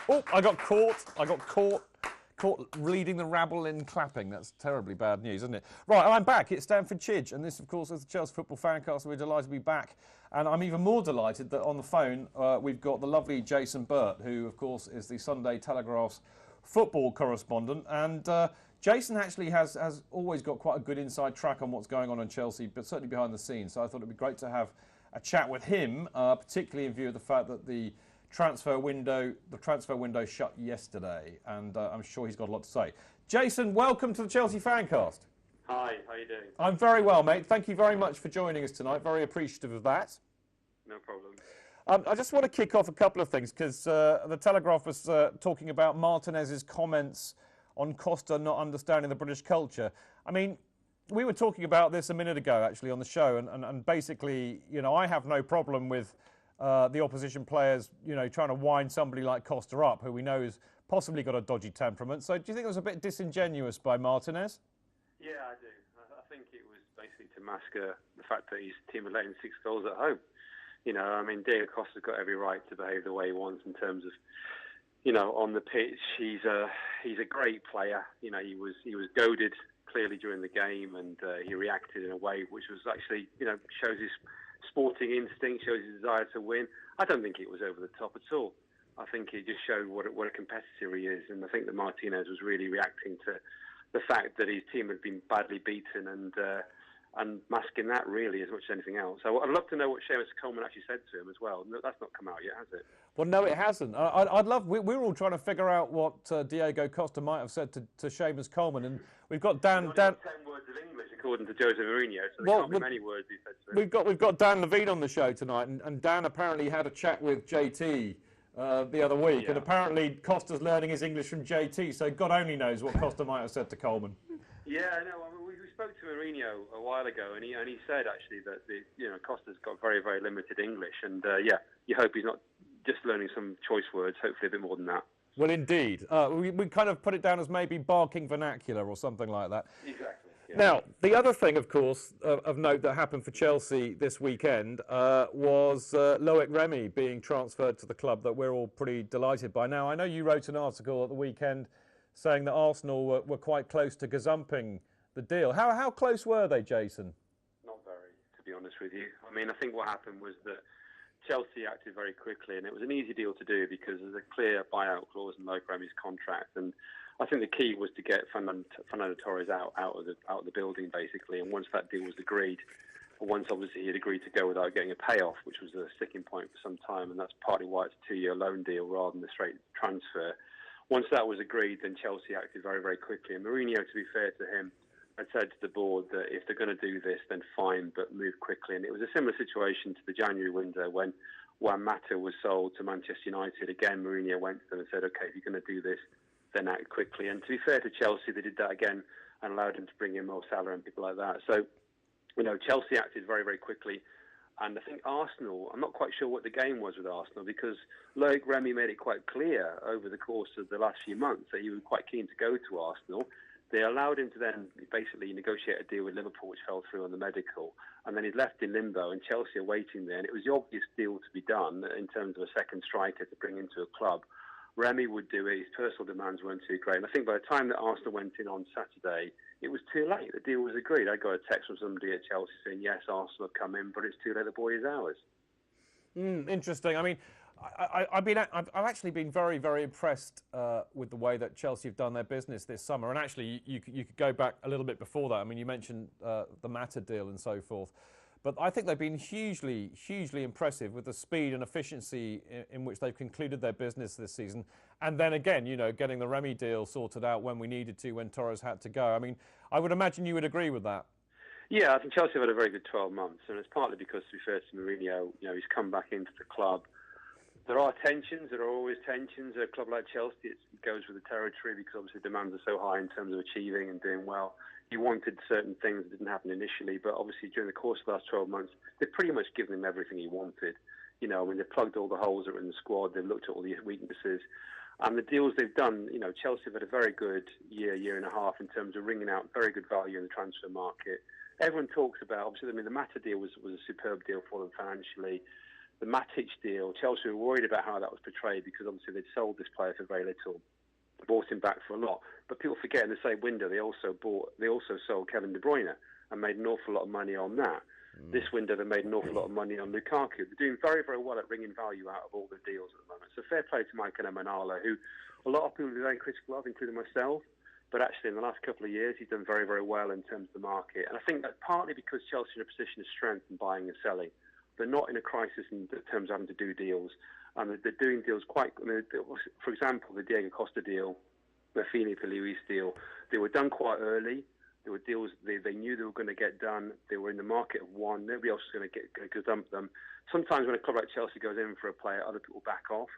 Oh, I got caught. Caught leading the rabble in clapping. That's terribly bad news, isn't it? Right, I'm back. It's Stanford Chidge, and this, of course, is the Chelsea Football Fancast. We're delighted to be back, and I'm even more delighted that on the phone we've got the lovely Jason Burt, who, of course, is the Sunday Telegraph's football correspondent. And Jason actually has always got quite a good inside track on what's going on in Chelsea, but certainly behind the scenes. So I thought it'd be great to have a chat with him, particularly in view of the fact that the transfer window shut yesterday, and I'm sure he's got a lot to say. Jason, welcome to the Chelsea Fancast. Hi, how are you doing? I'm very well, mate. Thank you very much for joining us tonight. Very appreciative of that. No problem. I just want to kick off a couple of things, because the Telegraph was talking about Martinez's comments on Costa not understanding the British culture. I mean, we were talking about this a minute ago, actually, on the show, and basically, you know, I have no problem with the opposition players, you know, trying to wind somebody like Costa up, who we know has possibly got a dodgy temperament. So do you think it was a bit disingenuous by Martinez? Yeah, I do. I think it was basically to mask the fact that his team had let in 6 goals at home. You know, I mean, Diego Costa's got every right to behave the way he wants in terms of, you know, on the pitch. He's a great player. You know, he was goaded clearly during the game, and he reacted in a way which was actually, you know, shows his sporting instinct, shows his desire to win. I don't think it was over the top at all. I think it just showed what a competitor he is, and I think that Martinez was really reacting to the fact that his team had been badly beaten and masking that really as much as anything else. So I'd love to know what Seamus Coleman actually said to him as well. That's not come out yet, has it? Well, no, it hasn't. I'd love. We're all trying to figure out what Diego Costa might have said to Seamus Coleman, and we've got Dan. He's only got 10 words of English according to Jose Mourinho, so there can't be many words he said to him. We've got Dan Levine on the show tonight, and Dan apparently had a chat with JT the other week, Yeah. and apparently Costa's learning his English from JT. So God only knows what Costa might have said to Coleman. Yeah, I know. I mean, we spoke to Mourinho a while ago, and he said actually that Costa's got very, very limited English, and you hope he's not just learning some choice words. Hopefully, a bit more than that. Well, indeed, we kind of put it down as maybe barking vernacular or something like that. Exactly. Yeah. Now, the other thing, of course, of note that happened for Chelsea this weekend was Loic Remy being transferred to the club that we're all pretty delighted by. Now, I know you wrote an article at the weekend saying that Arsenal were quite close to gazumping the deal. How close were they, Jason? Not very, to be honest with you. I mean, I think what happened was that Chelsea acted very quickly, and it was an easy deal to do because there's a clear buyout clause in Loic Remy's contract, and I think the key was to get Fernando Torres out of the building, basically. And once that deal was agreed, once obviously he had agreed to go without getting a payoff, which was a sticking point for some time, and that's partly why it's a 2-year loan deal rather than a straight transfer. Once that was agreed, then Chelsea acted very, very quickly. And Mourinho, to be fair to him, had said to the board that if they're going to do this, then fine, but move quickly. And it was a similar situation to the January window when Juan Mata was sold to Manchester United. Again, Mourinho went to them and said, OK, if you're going to do this, then act quickly. And to be fair to Chelsea, they did that again and allowed him to bring in Mo Salah and people like that. So, you know, Chelsea acted very, very quickly. And I think Arsenal, I'm not quite sure what the game was with Arsenal, because Loic Remy made it quite clear over the course of the last few months that he was quite keen to go to Arsenal. They allowed him to then basically negotiate a deal with Liverpool, which fell through on the medical. And then he's left in limbo, and Chelsea are waiting there. And it was the obvious deal to be done in terms of a second striker to bring into a club. Remy would do it. His personal demands weren't too great. And I think by the time that Arsenal went in on Saturday, it was too late. The deal was agreed. I got a text from somebody at Chelsea saying, yes, Arsenal have come in, but it's too late. The boy is ours. Interesting. I mean, I've actually been very, very impressed with the way that Chelsea have done their business this summer. And actually, you could go back a little bit before that. I mean, you mentioned the Mata deal and so forth. But I think they've been hugely, hugely impressive with the speed and efficiency in which they've concluded their business this season. And then again, you know, getting the Remy deal sorted out when we needed to, when Torres had to go. I mean, I would imagine you would agree with that. Yeah, I think Chelsea have had a very good 12 months. And it's partly because, to be fair to Mourinho, you know, he's come back into the club. There are tensions. There are always tensions. A club like Chelsea, it goes with the territory because obviously demands are so high in terms of achieving and doing well. He wanted certain things that didn't happen initially, but obviously during the course of the last 12 months, they've pretty much given him everything he wanted. You know, I mean, they've plugged all the holes that were in the squad. They've looked at all the weaknesses. And the deals they've done, you know, Chelsea have had a very good year and a half in terms of wringing out very good value in the transfer market. Everyone talks about, obviously, I mean, the Mata deal was a superb deal for them financially. the Matic deal, Chelsea were worried about how that was portrayed because obviously they'd sold this player for very little, bought him back for a lot. But people forget in the same window they also sold Kevin De Bruyne and made an awful lot of money on that. This window they made an awful lot of money on Lukaku. They're doing very, very well at wringing value out of all the deals at the moment. So fair play to Michael Emenalo, who a lot of people are very critical of, including myself. But actually, in the last couple of years, he's done very, very well in terms of the market. And I think that's partly because Chelsea are in a position of strength in buying and selling. They're not in a crisis in terms of having to do deals. They're doing deals quite... for example, the Diego Costa deal, the Felipe Luis deal, they were done quite early. There were deals they knew they were going to get done. They were in the market of one. Nobody else was going to dump them. Sometimes when a club like Chelsea goes in for a player, other people back off.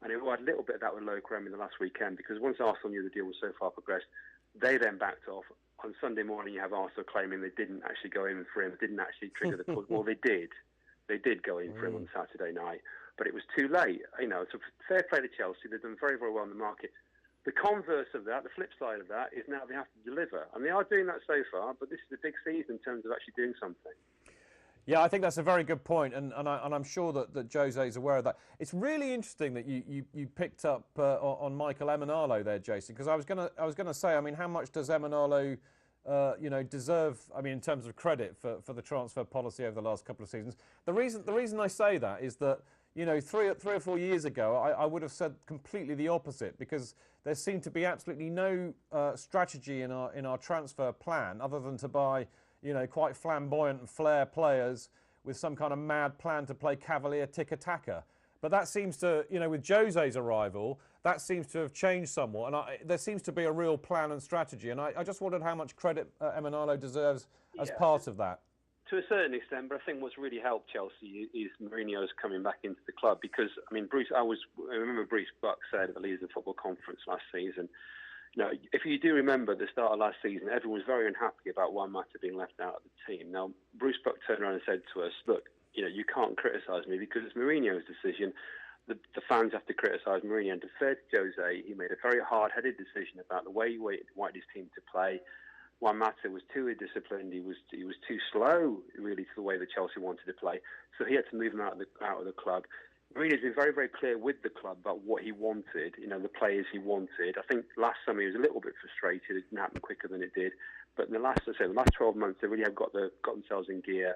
And it had a little bit of that with Loic Remy the last weekend, because once Arsenal knew the deal was so far progressed, they then backed off. On Sunday morning, you have Arsenal claiming they didn't actually go in for him, didn't actually trigger the clause. Well, they did. They did go in for him on Saturday night, but it was too late. So fair play to Chelsea. They've done very, very well in the market. The converse of that, the flip side of that, is now they have to deliver. And they are doing that so far, but this is a big season in terms of actually doing something. Yeah, I think that's a very good point, and I'm sure that Jose is aware of that. It's really interesting that you picked up on Michael Emenalo there, Jason, because I was gonna say, I mean, how much does Emenalo deserve? I mean, in terms of credit for the transfer policy over the last couple of seasons. The reason I say that is that 3 or 4 years ago I would have said completely the opposite, because there seemed to be absolutely no strategy in our transfer plan other than to buy quite flamboyant and flair players with some kind of mad plan to play cavalier tiki-taka. But that seems to, with Jose's arrival, that seems to have changed somewhat. And there seems to be a real plan and strategy. And I just wondered how much credit Emenalo deserves as part of that. To a certain extent, but I think what's really helped Chelsea is Mourinho's coming back into the club. Because, I mean, I remember Bruce Buck said at the Leaders of Football Conference last season, if you do remember at the start of last season, everyone was very unhappy about Juan Mata being left out of the team. Now, Bruce Buck turned around and said to us, look, you can't criticise me because it's Mourinho's decision. The fans have to criticise Mourinho. And to fair to Jose, he made a very hard-headed decision about the way he wanted his team to play. Juan Mata was too indisciplined. He was too slow, really, to the way that Chelsea wanted to play. So he had to move him out of the club. Mourinho's been very, very clear with the club about what he wanted, the players he wanted. I think last summer he was a little bit frustrated. It didn't happen quicker than it did. But in the last 12 months, they really have got themselves in gear.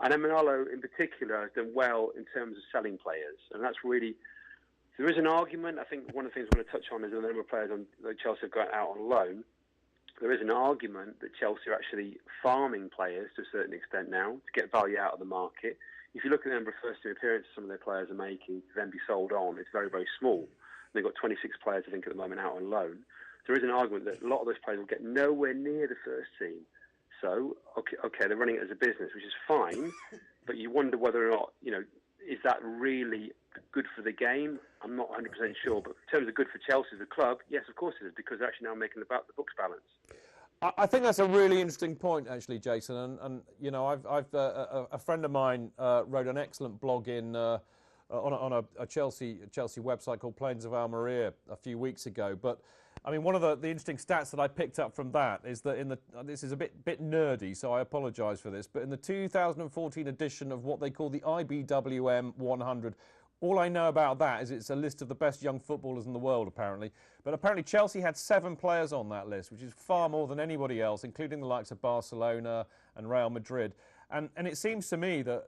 And Emenalo, in particular, has done well in terms of selling players. And that's really... There is an argument. I think one of the things I'm going to touch on is the number of players that Chelsea have got out on loan. There is an argument that Chelsea are actually farming players to a certain extent now to get value out of the market. If you look at the number of first-team appearances some of their players are making to then be sold on, it's very, very small. They've got 26 players, I think, at the moment out on loan. There is an argument that a lot of those players will get nowhere near the first team. So, okay, they're running it as a business, which is fine, but you wonder whether or not, is that really good for the game? I'm not 100% sure, but in terms of good for Chelsea as a club, yes, of course it is, because they're actually now making the books balance. I think that's a really interesting point, actually, Jason. And a friend of mine wrote an excellent blog on a Chelsea website called Plains of Almeria a few weeks ago. But I mean, one of the interesting stats that I picked up from that is that this is a bit nerdy, so I apologise for this. But in the 2014 edition of what they call the IBWM 100. All I know about that is it's a list of the best young footballers in the world, apparently. But apparently Chelsea had 7 players on that list, which is far more than anybody else, including the likes of Barcelona and Real Madrid. And it seems to me that,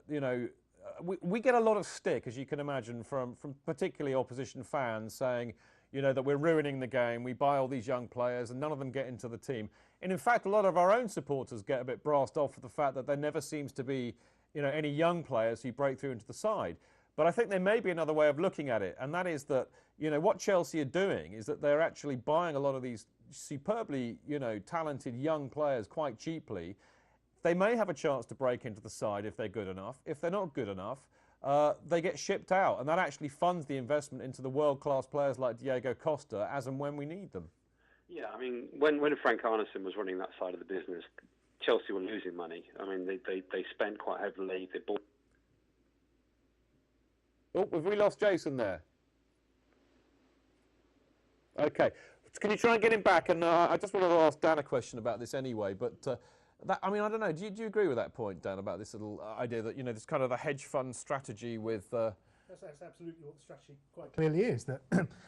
we get a lot of stick, as you can imagine, from particularly opposition fans saying, that we're ruining the game, we buy all these young players and none of them get into the team. And in fact, a lot of our own supporters get a bit brassed off for the fact that there never seems to be, any young players who break through into the side. But I think there may be another way of looking at it, and that is that, what Chelsea are doing is that they're actually buying a lot of these superbly, talented young players quite cheaply. They may have a chance to break into the side if they're good enough. If they're not good enough, they get shipped out, and that actually funds the investment into the world-class players like Diego Costa as and when we need them. Yeah, I mean, when Frank Arneson was running that side of the business, Chelsea were losing money. I mean, they spent quite heavily. They bought... Oh, have we lost Jason there? Okay. Can you try and get him back? And I just wanted to ask Dan a question about this anyway. But I mean, I don't know. Do you agree with that point, Dan, about this little idea that, you know, this kind of a hedge fund strategy with... That's absolutely what the strategy quite clearly is, that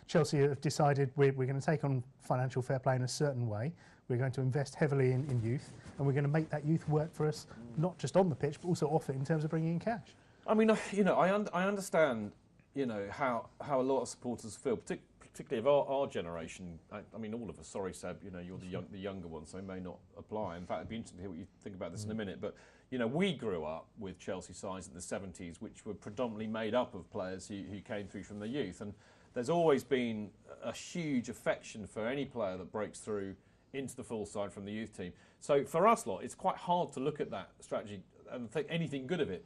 Chelsea have decided we're going to take on financial fair play in a certain way. We're going to invest heavily in youth, and we're going to make that youth work for us, not just on the pitch, but also off it in terms of bringing in cash. I mean, you know, I understand, you know, how a lot of supporters feel, particularly of our generation. I mean, all of us. Sorry, Seb, you know, you're the younger one, so it may not apply. In fact, it'd be interesting to hear what you think about this in a minute. But, you know, we grew up with Chelsea sides in the 70s, which were predominantly made up of players who came through from the youth. And there's always been a huge affection for any player that breaks through into the full side from the youth team. So for us lot, it's quite hard to look at that strategy and think anything good of it.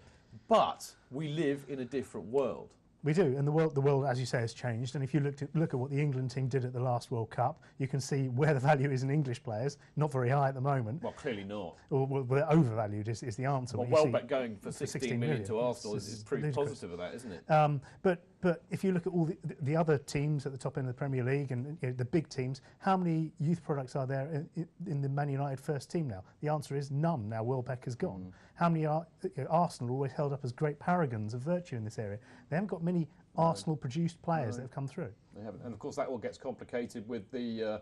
But we live in a different world. We do, and the world, as you say, has changed. And if you look at what the England team did at the last World Cup, you can see where the value is in English players. Not very high at the moment. Well, clearly not. Or they're overvalued is the answer. Well, Welbeck going for 16 million to Arsenal is pretty positive of that, isn't it? But if you look at all the other teams at the top end of the Premier League and the big teams, how many youth products are there in the Man United first team now? The answer is none. Now Welbeck has gone. How many are Arsenal always held up as great paragons of virtue in this area? They haven't got many Arsenal-produced players that have come through. They haven't, and of course that all gets complicated with the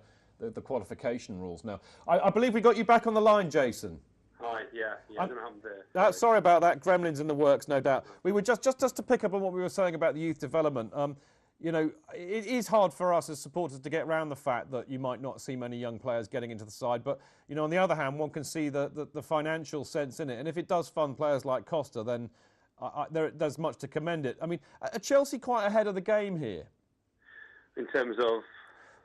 qualification rules. Now, I believe we got you back on the line, Jason. Hi, yeah, I don't know what happened there. Sorry about that. Gremlins in the works, no doubt. We were just to pick up on what we were saying about the youth development. You know, it is hard for us as supporters to get around the fact that you might not see many young players getting into the side. But, you know, on the other hand, one can see the financial sense in it. And if it does fund players like Costa, then there's much to commend it. I mean, are Chelsea quite ahead of the game here? In terms of?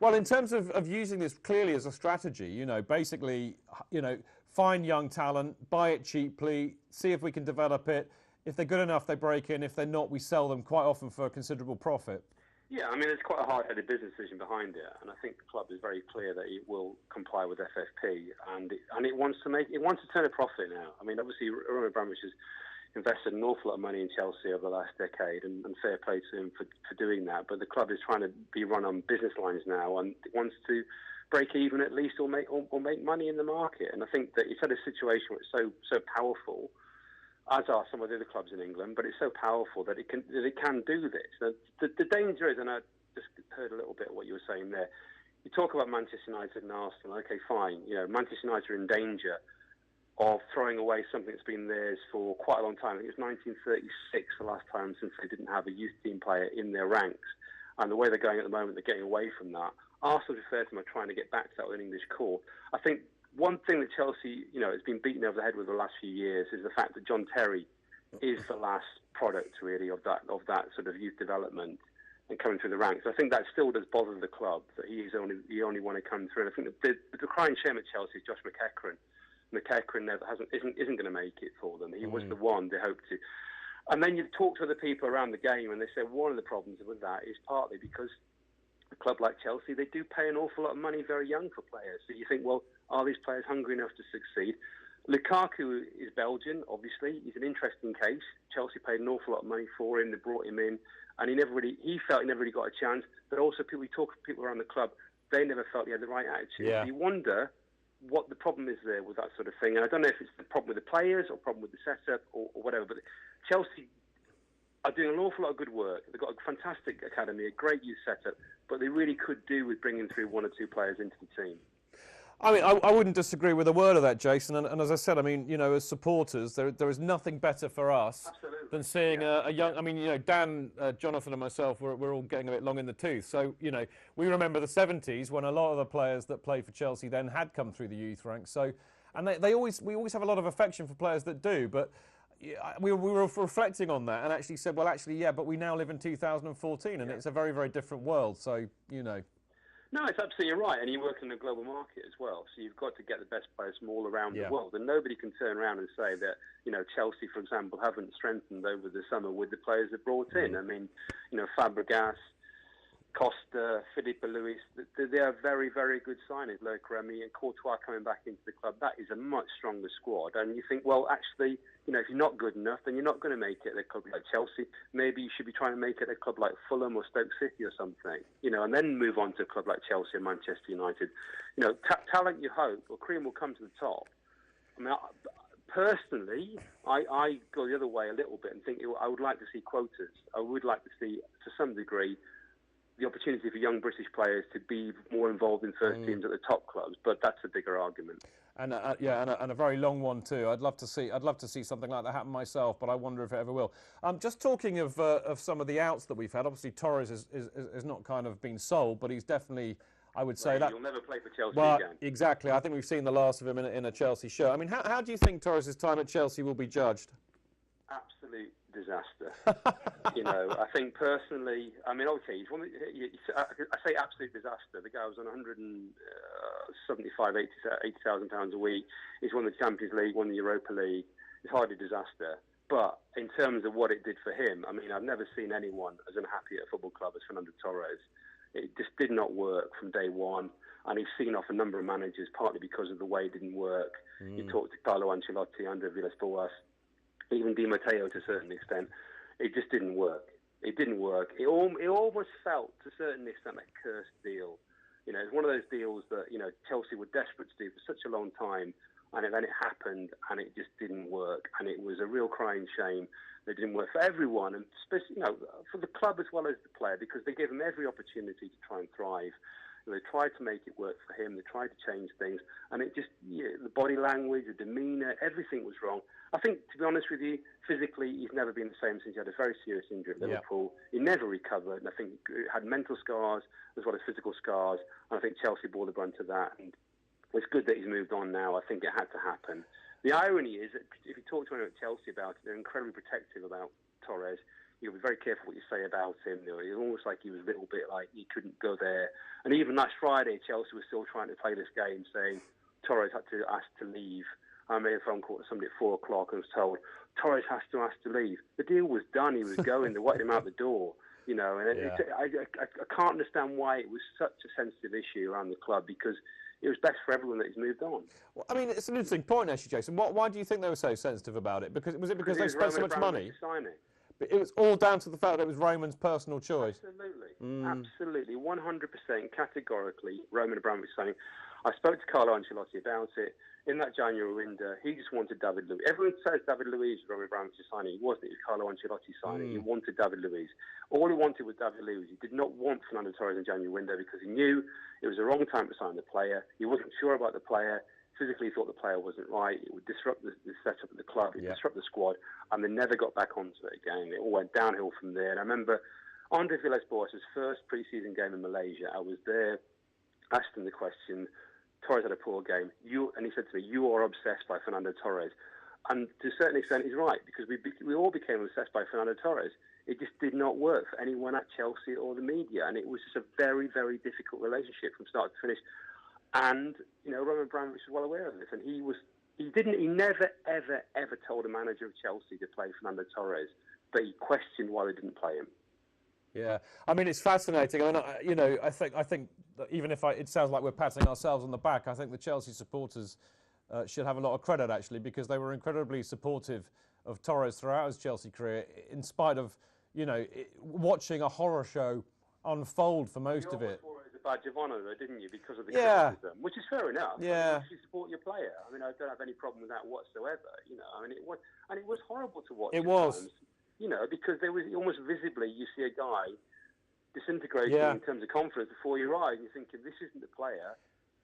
Well, in terms of using this clearly as a strategy, you know, basically, you know, find young talent, buy it cheaply, see if we can develop it. If they're good enough, they break in. If they're not, we sell them quite often for a considerable profit. Yeah, I mean, it's quite a hard-headed business decision behind it, and I think the club is very clear that it will comply with FFP, and it wants to turn a profit now. I mean, obviously, Abramovich has invested an awful lot of money in Chelsea over the last decade, and fair play to him for doing that. But the club is trying to be run on business lines now, and it wants to break even at least, or make money in the market. And I think that it's had a situation where it's so powerful, as are some of the other clubs in England, but it's so powerful that it can do this. Now, the danger is, and I just heard a little bit of what you were saying there. You talk about Manchester United and Arsenal. Okay, fine. You know, Manchester United are in danger of throwing away something that's been theirs for quite a long time. I think it was 1936, the last time since they didn't have a youth team player in their ranks. And the way they're going at the moment, they're getting away from that. Arsenal refer to them as trying to get back to that with an English court. I think one thing that Chelsea, you know, has been beaten over the head with the last few years is the fact that John Terry is the last product, really, of that sort of youth development and coming through the ranks. I think that still does bother the club, that he's the only one to come through. And I think the crying shame at Chelsea is Josh McEachran. McEachran isn't going to make it for them. He was the one they hoped to. And then you talk to other people around the game, and they say one of the problems with that is partly because a club like Chelsea, they do pay an awful lot of money very young for players. So you think, well, are these players hungry enough to succeed? Lukaku is Belgian, obviously. He's an interesting case. Chelsea paid an awful lot of money for him. They brought him in, and he felt he never really got a chance. But also, we talk to people around the club, they never felt he had the right attitude. Yeah. So you wonder what the problem is there with that sort of thing. And I don't know if it's the problem with the players or problem with the setup or whatever, but Chelsea are doing an awful lot of good work. They've got a fantastic academy, a great youth setup, but they really could do with bringing through one or two players into the team. I mean, I wouldn't disagree with a word of that, Jason. And as I said, I mean, you know, as supporters, there is nothing better for us than seeing a young. I mean, you know, Dan, Jonathan, and myself, we're all getting a bit long in the tooth. So, you know, we remember the 70s when a lot of the players that played for Chelsea then had come through the youth ranks. So, and we always have a lot of affection for players that do, but. We were reflecting on that and actually said, well, actually, yeah, but we now live in 2014 and it's a very, very different world. So, you know. No, it's absolutely right. And you work in a global market as well. So you've got to get the best players from all around the world. And nobody can turn around and say that, you know, Chelsea, for example, haven't strengthened over the summer with the players they brought in. I mean, you know, Fabregas, Costa, Filipe Luis, they are very, very good signings. Loic Remy and Courtois coming back into the club. That is a much stronger squad. And you think, well, actually, you know, if you're not good enough, then you're not going to make it at a club like Chelsea. Maybe you should be trying to make it at a club like Fulham or Stoke City or something, you know, and then move on to a club like Chelsea and Manchester United. You know, talent, you hope, or cream will come to the top. I mean, personally, I go the other way a little bit and think I would like to see quotas. I would like to see, to some degree, the opportunity for young British players to be more involved in first teams at the top clubs, but that's a bigger argument. And and a very long one too. I'd love to see something like that happen myself, but I wonder if it ever will. Just talking of some of the outs that we've had. Obviously, Torres is not kind of been sold, but he's definitely, I would say, that he'll never play for Chelsea again. Exactly. I think we've seen the last of him in a Chelsea shirt. I mean, how do you think Torres' time at Chelsea will be judged? Absolute disaster. I think personally, I mean, okay, I say absolute disaster. The guy was on 80,000 pounds a week. He's won the Champions League, won the Europa League. It's hardly a disaster. But in terms of what it did for him, I mean, I've never seen anyone as unhappy at a football club as Fernando Torres. It just did not work from day one. And he's seen off a number of managers, partly because of the way it didn't work. You talked to Carlo Ancelotti, Andre Villas-Boas, even Di Matteo to a certain extent. It just didn't work. It didn't work. It almost felt, to a certain extent, like a cursed deal. It's one of those deals that, Chelsea were desperate to do for such a long time, and then it happened, and it just didn't work. And it was a real crying shame that it didn't work for everyone, and especially, for the club as well as the player, because they gave him every opportunity to try and thrive. They tried to make it work for him. They tried to change things, and it just, the body language, the demeanour, everything was wrong. I think, to be honest with you, physically, he's never been the same since he had a very serious injury at Liverpool. He never recovered, and I think he had mental scars as well as physical scars, and I think Chelsea bore the brunt of that. And it's good that he's moved on now. I think it had to happen. The irony is that if you talk to anyone at Chelsea about it, they're incredibly protective about Torres. You'll be very careful what you say about him. It's almost like he was a little bit like he couldn't go there. And even last Friday, Chelsea was still trying to play this game, saying Torres had to ask to leave. I made a phone call to somebody at 4 o'clock and was told Torres has to ask to leave. The deal was done. He was going. They wanted him out the door. I can't understand why it was such a sensitive issue around the club, because it was best for everyone that he's moved on. Well, I mean, it's an interesting point, actually, Jason. Why do you think they were so sensitive about it? Was it because they spent so much money? But it was all down to the fact that it was Roman's personal choice. Absolutely, 100% categorically, Roman Abramovich signing. I spoke to Carlo Ancelotti about it. In that January window, he just wanted David Luiz. Everyone says David Luiz was Roman Abramovich's signing. He wasn't. It was Carlo Ancelotti signing. He wanted David Luiz. All he wanted was David Luiz. He did not want Fernando Torres in January window because he knew it was the wrong time to sign the player. He wasn't sure about the player. Physically, he thought the player wasn't right. It would disrupt the setup of the club. It would disrupt the squad. And they never got back onto it again. It all went downhill from there. And I remember Andre Villas-Boas' first pre-season game in Malaysia. I was there, asked him the question. Torres had a poor game. And he said to me, "You are obsessed by Fernando Torres." And to a certain extent, he's right, because we all became obsessed by Fernando Torres. It just did not work for anyone at Chelsea or the media. And it was just a very, very difficult relationship from start to finish. And, Roman Abramovich was well aware of this. And he never, ever, ever told a manager of Chelsea to play Fernando Torres, but he questioned why they didn't play him. Yeah, I mean, it's fascinating. I mean, I think that even if it sounds like we're patting ourselves on the back, I think the Chelsea supporters should have a lot of credit, actually, because they were incredibly supportive of Torres throughout his Chelsea career, in spite of, watching a horror show unfold for most of it. You always swore it as a badge of honour, though, didn't you, because of the criticism, which is fair enough. Yeah. I mean, you support your player. I mean, I don't have any problem with that whatsoever. It was horrible to watch. It was. Times. Because there was almost visibly, you see a guy disintegrating in terms of confidence before your eyes. You're thinking, this isn't the player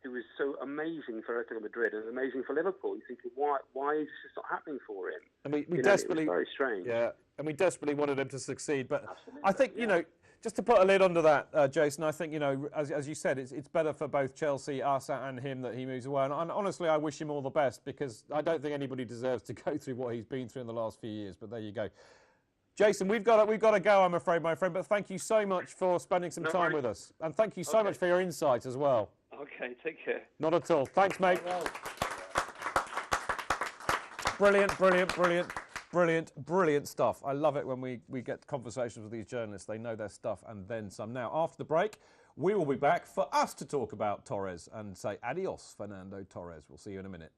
who was so amazing for Atletico Madrid and amazing for Liverpool. You're thinking, why is this not happening for him? And we desperately, it was very strange. Yeah, and we desperately wanted him to succeed. But Absolutely, I think, just to put a lid under that, Jason, I think, as you said, it's better for both Chelsea, us, and him that he moves away. And honestly, I wish him all the best, because I don't think anybody deserves to go through what he's been through in the last few years. But there you go. Jason, we've got to go, I'm afraid, my friend, but thank you so much for spending some time with us. And thank you so much for your insight as well. Okay, take care. Not at all. Thanks, mate. Brilliant stuff. I love it when we get conversations with these journalists. They know their stuff and then some. Now, after the break, we will be back for us to talk about Torres and say adios, Fernando Torres. We'll see you in a minute.